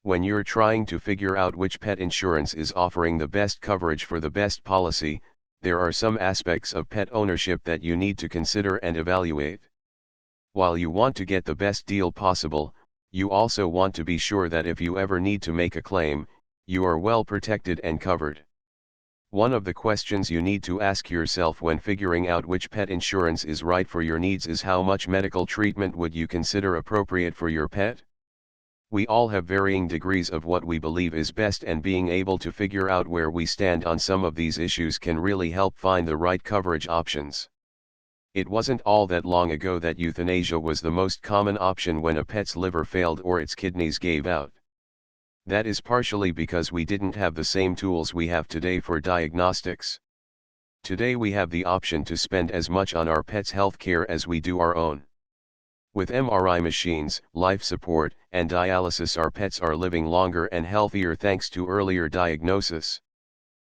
When you're trying to figure out which pet insurance is offering the best coverage for the best policy, there are some aspects of pet ownership that you need to consider and evaluate. While you want to get the best deal possible, you also want to be sure that if you ever need to make a claim, you are well protected and covered. One of the questions you need to ask yourself when figuring out which pet insurance is right for your needs is how much medical treatment would you consider appropriate for your pet? We all have varying degrees of what we believe is best, and being able to figure out where we stand on some of these issues can really help find the right coverage options. It wasn't all that long ago that euthanasia was the most common option when a pet's liver failed or its kidneys gave out. That is partially because we didn't have the same tools we have today for diagnostics. Today we have the option to spend as much on our pet's health care as we do our own. With MRI machines, life support, and dialysis, our pets are living longer and healthier thanks to earlier diagnosis.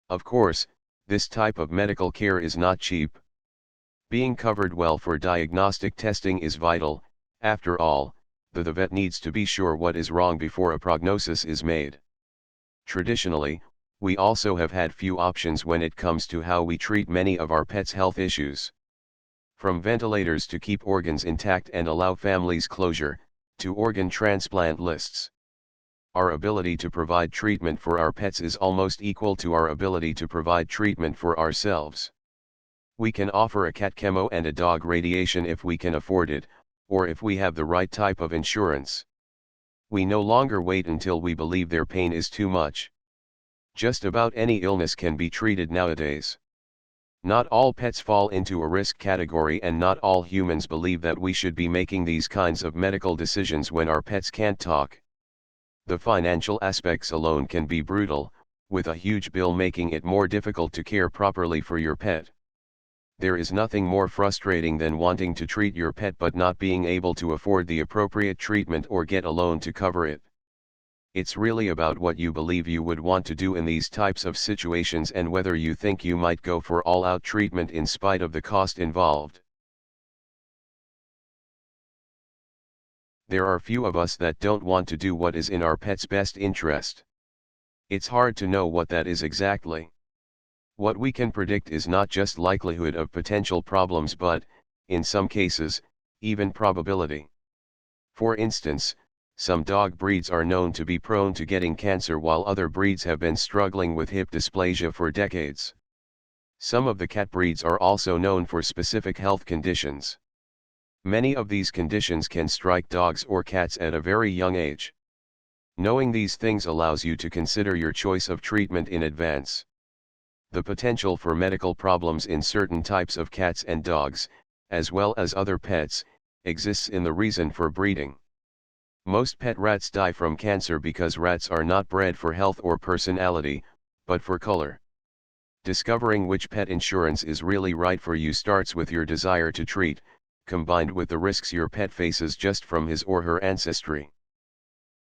Of course, this type of medical care is not cheap. Being covered well for diagnostic testing is vital. After all, the vet needs to be sure what is wrong before a prognosis is made. Traditionally, we also have had few options when it comes to how we treat many of our pets' health issues. From ventilators to keep organs intact and allow families closure, to organ transplant lists. Our ability to provide treatment for our pets is almost equal to our ability to provide treatment for ourselves. We can offer a cat chemo and a dog radiation if we can afford it, or if we have the right type of insurance. We no longer wait until we believe their pain is too much. Just about any illness can be treated nowadays. Not all pets fall into a risk category, and not all humans believe that we should be making these kinds of medical decisions when our pets can't talk. The financial aspects alone can be brutal, with a huge bill making it more difficult to care properly for your pet. There is nothing more frustrating than wanting to treat your pet but not being able to afford the appropriate treatment or get a loan to cover it. It's really about what you believe you would want to do in these types of situations and whether you think you might go for all-out treatment in spite of the cost involved. There are few of us that don't want to do what is in our pet's best interest. It's hard to know what that is exactly. What we can predict is not just likelihood of potential problems but, in some cases, even probability. For instance, some dog breeds are known to be prone to getting cancer while other breeds have been struggling with hip dysplasia for decades. Some of the cat breeds are also known for specific health conditions. Many of these conditions can strike dogs or cats at a very young age. Knowing these things allows you to consider your choice of treatment in advance. The potential for medical problems in certain types of cats and dogs, as well as other pets, exists in the reason for breeding. Most pet rats die from cancer because rats are not bred for health or personality, but for color. Discovering which pet insurance is really right for you starts with your desire to treat, combined with the risks your pet faces just from his or her ancestry.